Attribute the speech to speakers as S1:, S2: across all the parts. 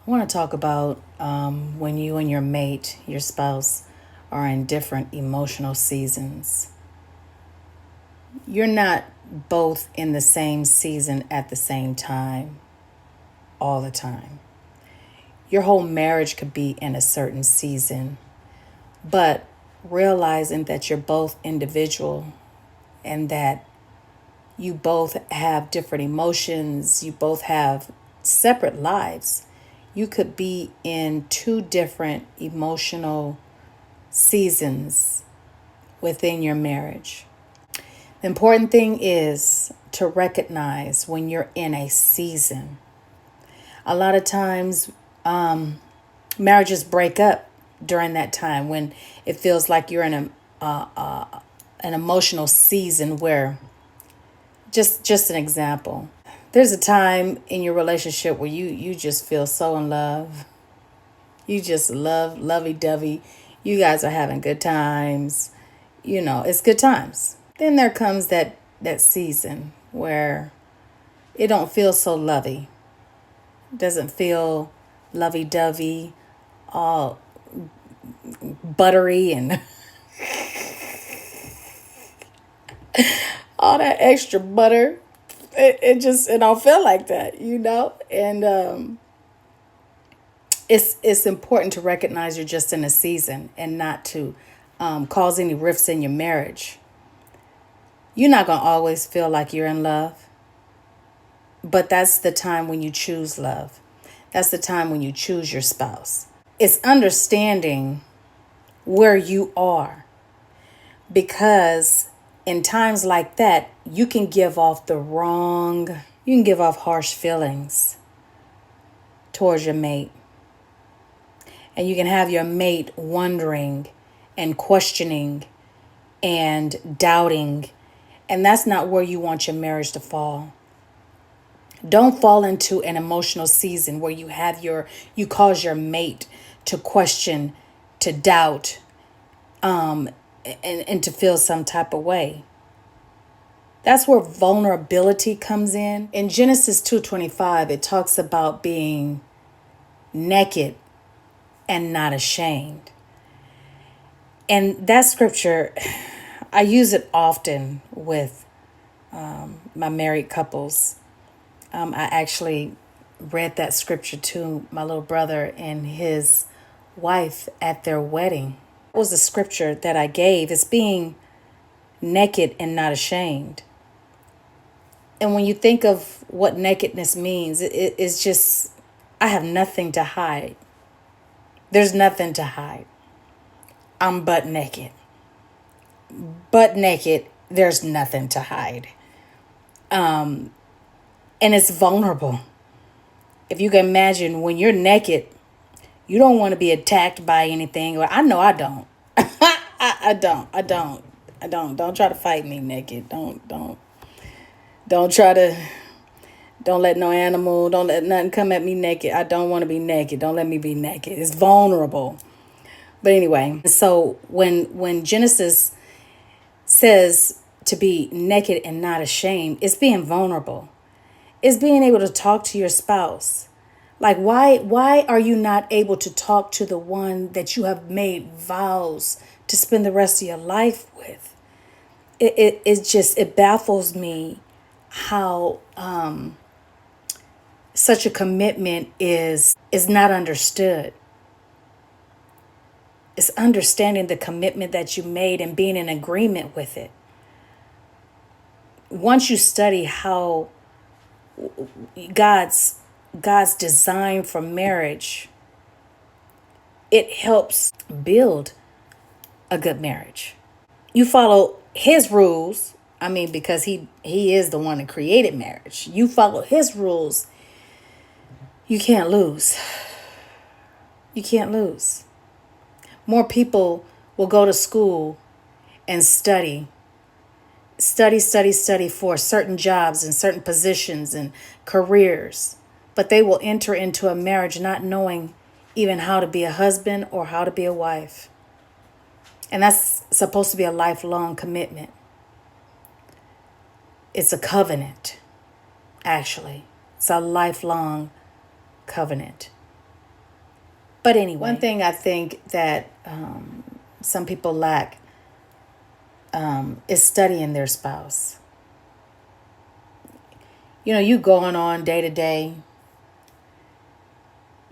S1: I want to talk about when you and your mate, your spouse, are in different emotional seasons. You're not both in the same season at the same time all the time. Your whole marriage could be in a certain season, but realizing that you're both individual and that you both have different emotions, you both have separate lives. You could be in two different emotional seasons within your marriage. The important thing is to recognize when you're in a season. A lot of times, marriages break up during that time when it feels like you're in an emotional season where just an example. There's a time in your relationship where you just feel so in love. You just love lovey-dovey. You guys are having good times. It's good times. Then there comes that season where it don't feel so lovey. It doesn't feel lovey-dovey, all buttery and all that extra butter. It don't feel like that. And it's important to recognize you're just in a season and not to cause any rifts in your marriage. You're not going to always feel like you're in love, but that's the time when you choose love. That's the time when you choose your spouse. It's understanding where you are, because in times like that, you can give off harsh feelings towards your mate. And you can have your mate wondering and questioning and doubting. And that's not where you want your marriage to fall. Don't fall into an emotional season where you cause your mate to question, to doubt, and to feel some type of way. That's where vulnerability comes in. In Genesis 2:25, it talks about being naked and not ashamed. And that scripture, I use it often with my married couples. I actually read that scripture to my little brother and his wife at their wedding. It was the scripture that I gave. It's being naked and not ashamed. And when you think of what nakedness means, it's just, I have nothing to hide. There's nothing to hide. I'm butt naked. Butt naked, there's nothing to hide. And it's vulnerable. If you can imagine, when you're naked, you don't want to be attacked by anything. Or I know I don't. I don't. I don't. I don't. Don't try to fight me naked. Don't try to. Don't let no animal. Don't let nothing come at me naked. I don't want to be naked. Don't let me be naked. It's vulnerable. But anyway, so when Genesis says to be naked and not ashamed, it's being vulnerable. It's being able to talk to your spouse. Like, why are you not able to talk to the one that you have made vows to spend the rest of your life with? It baffles me how such a commitment is not understood. It's understanding the commitment that you made and being in agreement with it. Once you study how God's design for marriage, it helps build a good marriage. You follow his rules. I mean, because he is the one that created marriage. You follow his rules. You can't lose. You can't lose. More people will go to school and study for certain jobs and certain positions and careers, but they will enter into a marriage not knowing even how to be a husband or how to be a wife. And that's supposed to be a lifelong commitment. It's a covenant, actually. It's a lifelong covenant. But anyway, one thing I think that some people lack is studying their spouse. You know, you going on day to day.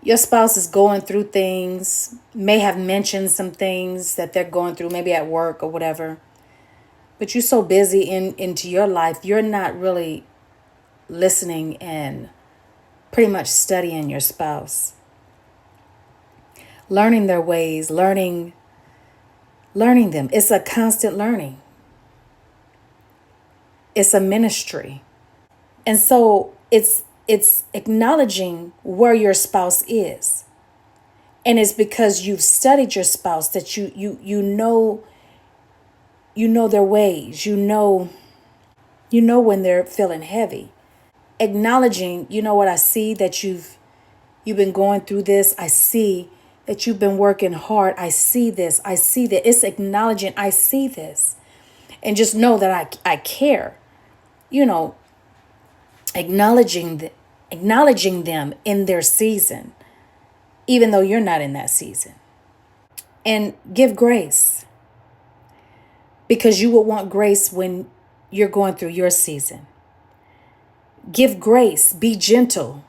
S1: Your spouse is going through things, may have mentioned some things that they're going through, maybe at work or whatever. But you're so busy into your life, you're not really listening and pretty much studying your spouse. Learning their ways, learning them. It's a constant learning. It's a ministry. And so it's acknowledging where your spouse is. And it's because you've studied your spouse that you know their ways. You know when they're feeling heavy. Acknowledging, you know what, I see that you've been going through this. I see that you've been working hard. I see this. I see that. It's acknowledging, I see this. And just know that I care. You know, acknowledging them in their season, even though you're not in that season. And give grace, because you will want grace when you're going through your season. Give grace, be gentle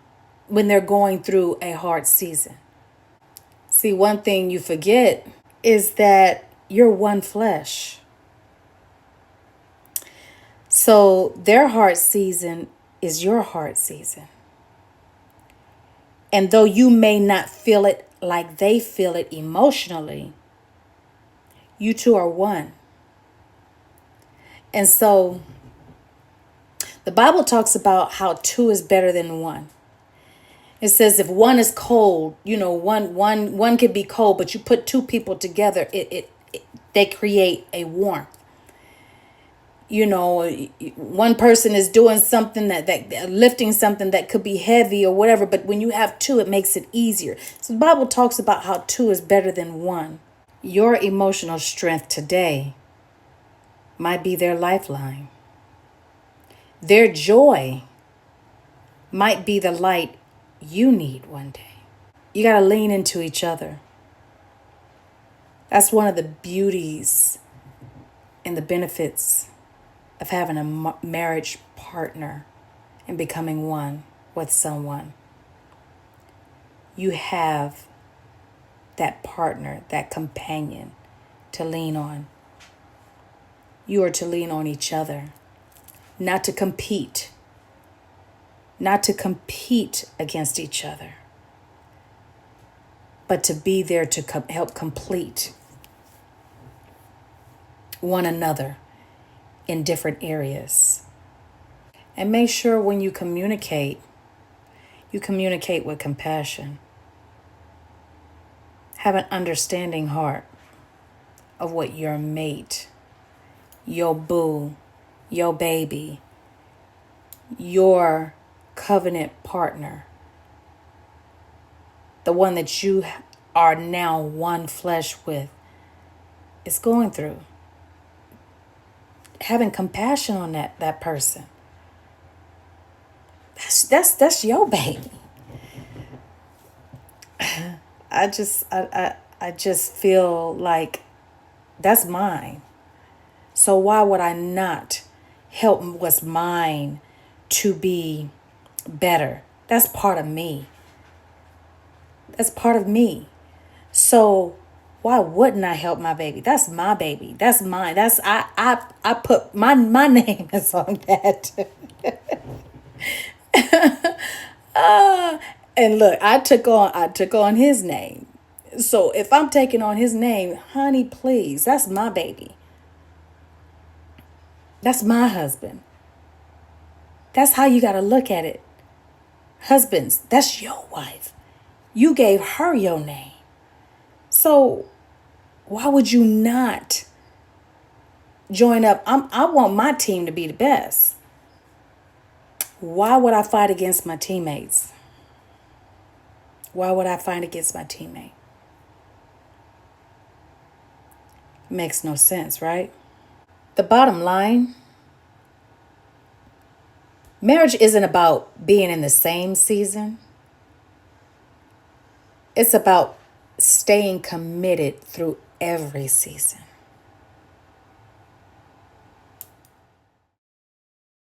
S1: when they're going through a hard season. See, one thing you forget is that you're one flesh. So their hard season is your hard season. And though you may not feel it like they feel it emotionally, you two are one. And so the Bible talks about how two is better than one. It says if one is cold, you know, one could be cold, but you put two people together, they create a warmth. You know, one person is doing something that lifting something that could be heavy or whatever, but when you have two, it makes it easier. So the Bible talks about how two is better than one. Your emotional strength today might be their lifeline. Their joy might be the light you need one day. You got to lean into each other. That's one of the beauties and the benefits of having a marriage partner and becoming one with someone. You have that partner, that companion to lean on. You are to lean on each other, not to compete against each other, but to be there to help complete one another in different areas. And make sure when you communicate with compassion. Have an understanding heart of what your mate, your boo, your baby, your covenant partner, the one that you are now one flesh with, is going through. Having compassion on that person. That's your baby. I just feel like that's mine. So why would I not help what's mine to be better? That's part of me. That's part of me. So why wouldn't I help my baby? That's my baby. That's mine. That's I put my name is on that. And look, I took on his name. So if I'm taking on his name, honey, please, that's my baby. That's my husband. That's how you got to look at it. Husbands, that's your wife. You gave her your name. So why would you not join up? I want my team to be the best. Why would I fight against my teammates? Why would I fight against my teammate? Makes no sense, right? The bottom line, marriage isn't about being in the same season. It's about staying committed through every season.